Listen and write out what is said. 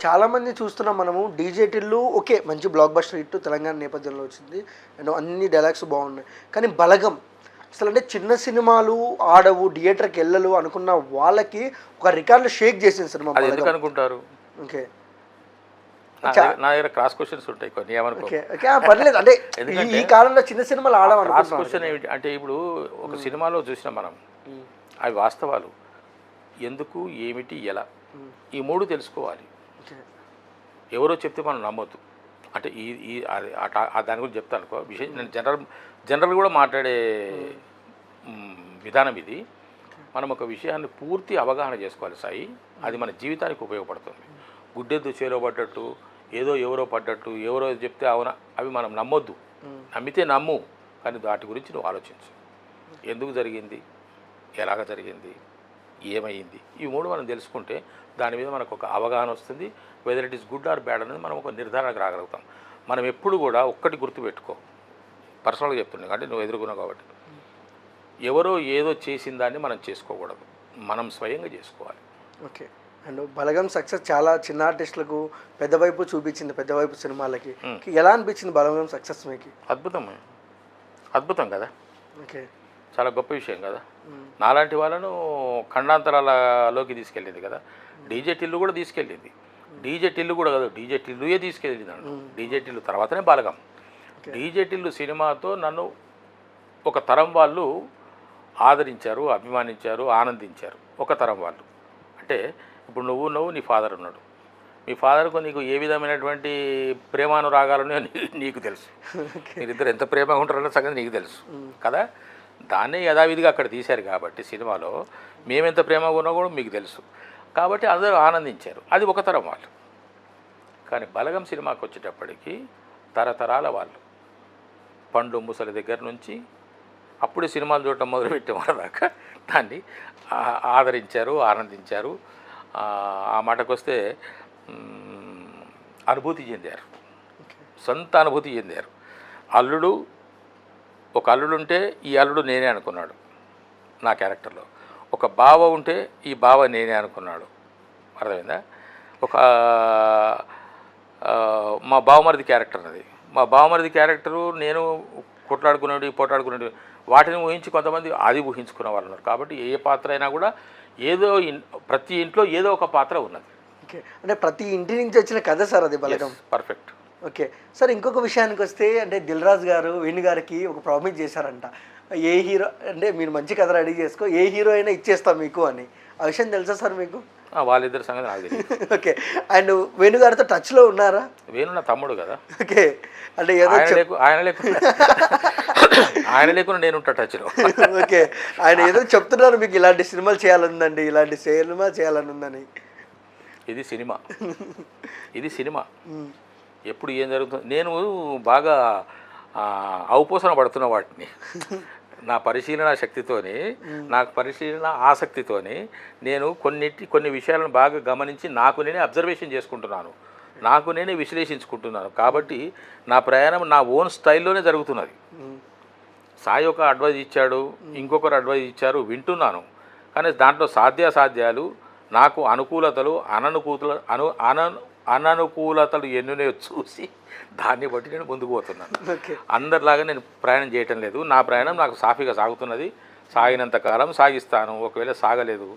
చాలామంది చూస్తున్నాం మనము డీజే టిల్లు ఓకే మంచి బ్లాక్ బస్టర్ హిట్ తెలంగాణ నేపథ్యంలో వచ్చింది అండ్ అన్ని డైలాగ్స్ బాగున్నాయి. కానీ బలగం అసలు అంటే చిన్న సినిమాలు ఆడవు థియేటర్కి వెళ్ళలు అనుకున్న వాళ్ళకి ఒక రికార్డులు షేక్ చేసింది సినిమా. అది ఎందుకు అనుకుంటారు? ఓకే నా దగ్గర క్రాస్ క్వశ్చన్స్ ఉంటాయి కొన్ని, ఏమనుకో పర్లేదు. అంటే ఈ కాలంలో చిన్న సినిమాలు ఆడమని క్రాస్ క్వశ్చన్ ఏమిటి అంటే, ఇప్పుడు ఒక సినిమాలో చూసినా మనం అవి వాస్తవాలు ఎందుకు ఏమిటి ఎలా ఈ మూడు తెలుసుకోవాలి. ఎవరో చెప్తే మనం నమ్మొద్దు. అంటే ఈ దాని గురించి చెప్తాను అనుకో విషయం. నేను జనరల్ కూడా మాట్లాడే విధానం ఇది. మనం ఒక విషయాన్ని పూర్తి అవగాహన చేసుకోవాలి సాయి. అది మన జీవితానికి ఉపయోగపడుతుంది. గుడ్డెద్దు చేలో పడ్డట్టు ఏదో ఎవరో పడ్డట్టు ఎవరో చెప్తే అవునా అవి మనం నమ్మొద్దు. నమ్మితే నమ్ము, కానీ వాటి గురించి నువ్వు ఆలోచించు. ఎందుకు జరిగింది, ఎలాగ జరిగింది, ఏమైంది, ఈ మూడు మనం తెలుసుకుంటే దాని మీద మనకు ఒక అవగాహన వస్తుంది. Whether it is good or bad అనేది మనం ఒక నిర్ధారణకు రాగలుగుతాం. మనం ఎప్పుడు కూడా ఒక్కటి గుర్తుపెట్టుకో, పర్సనల్గా చెప్తున్నాను అంటే నువ్వు ఎదుర్కొన్నావు కాబట్టి, ఎవరో ఏదో చేసిన దాన్ని మనం చేసుకోకూడదు, మనం స్వయంగా చేసుకోవాలి. ఓకే. అండ్ బలగం సక్సెస్ చాలా చిన్న ఆర్టిస్టులకు పెద్ద వైపు చూపించింది, పెద్ద వైపు సినిమాలకి. ఎలా అనిపించింది బలగం సక్సెస్ మీకు? అద్భుతం కదా. ఓకే, చాలా గొప్ప విషయం కదా. నాలాంటి వాళ్ళను ఖండాంతరాలలోకి తీసుకెళ్ళింది కదా. డీజే టిల్లు కూడా తీసుకెళ్ళింది. డీజే టిల్లు కూడా కాదు, డీజే టిల్లుయే తీసుకెళ్ళింది. డీజే టిల్లు తర్వాతనే బలగం. డీజే టిల్లు సినిమాతో నన్ను ఒక తరం వాళ్ళు ఆదరించారు, అభిమానించారు, ఆనందించారు. ఒక తరం వాళ్ళు అంటే ఇప్పుడు నువ్వు నీ ఫాదర్ ఉన్నాడు. మీ ఫాదర్కు నీకు ఏ విధమైనటువంటి ప్రేమానురాగాలున్నాయో నీకు తెలుసు. మీరిద్దరు ఎంత ప్రేమగా ఉంటారన్న సంగతి నీకు తెలుసు కదా. దాన్నే యథావిధిగా అక్కడ తీశారు కాబట్టి సినిమాలో మేమెంత ప్రేమగా ఉన్నా కూడా మీకు తెలుసు. కాబట్టి అందరూ ఆనందించారు. అది ఒక తరం వాళ్ళు. కానీ బలగం సినిమాకి వచ్చేటప్పటికి తరతరాల వాళ్ళు, పండు ముసలి దగ్గర నుంచి అప్పుడే సినిమాలు చూడటం మొదలుపెట్టే వాళ్ళ దాకా దాన్ని ఆదరించారు, ఆనందించారు. ఆ మాటకు వస్తే అనుభూతి చెందారు, సొంత అనుభూతి చెందారు. ఒక అల్లుడు ఉంటే ఈ అల్లుడు నేనే అనుకున్నాడు నా క్యారెక్టర్లో. ఒక బావ ఉంటే ఈ బావ నేనే అనుకున్నాడు. అర్థమైందా? మా బావమరిది క్యారెక్టర్ అది. మా బావమరిది క్యారెక్టరు నేను పోట్లాడుకునేది వాటిని ఊహించి కొంతమంది అది ఊహించుకున్న వాళ్ళు ఉన్నారు. కాబట్టి ఏ పాత్ర అయినా కూడా ప్రతి ఇంట్లో ఏదో ఒక పాత్ర ఉన్నది. ఓకే, అంటే ప్రతి ఇంటి నుంచి వచ్చిన కథ సార్ అది బలగం. పర్ఫెక్ట్. ఓకే సార్, ఇంకొక విషయానికి వస్తే అంటే దిల్ రాజు గారు వేణు గారికి ఒక ప్రామిస్ చేశారంట, ఏ హీరో అంటే మీరు మంచి కథ రెడీ చేసుకో, ఏ హీరో అయినా ఇచ్చేస్తాం మీకు అని. ఆ విషయం తెలుసా సార్ మీకు? వాళ్ళిద్దరు సంగతి నాకు తెలియదు. ఓకే, అండ్ వేణు గారితో టచ్లో ఉన్నారా? వేణు నా తమ్ముడు కదా. ఓకే, అంటే ఏదో ఆయన లేకుండా నేను ఉంటా టచ్లో. ఓకే, ఆయన ఏదో చెప్తున్నారు మీకు ఇలాంటి సినిమాలు చేయాలనుందండి, ఇలాంటి సినిమా చేయాలనుందని. ఇది సినిమా ఎప్పుడు ఏం జరుగుతుంది. నేను బాగా అవపోసన పడుతున్న వాటిని నా పరిశీలన శక్తితోని, నాకు పరిశీలన ఆసక్తితోని నేను కొన్ని విషయాలను బాగా గమనించి నాకు నేనే అబ్జర్వేషన్ చేసుకుంటున్నాను, నాకు నేనే విశ్లేషించుకుంటున్నాను. కాబట్టి నా ప్రయాణం నా ఓన్ స్టైల్లోనే జరుగుతున్నది. సాయి ఒక అడ్వైజ్ ఇచ్చాడు, ఇంకొకరు అడ్వైజ్ ఇచ్చారు, వింటున్నాను. కానీ దాంట్లో సాధ్యాసాధ్యాలు, నాకు అనుకూలతలు అననుకూలతలు ఎన్నునే చూసి దాన్ని బట్టి నేను ముందుకు పోతున్నాను. అందరిలాగా నేను ప్రయాణం చేయటం లేదు. నా ప్రయాణం నాకు సాఫీగా సాగుతున్నది. సాగినంత కాలం సాగిస్తాను. ఒకవేళ సాగలేదు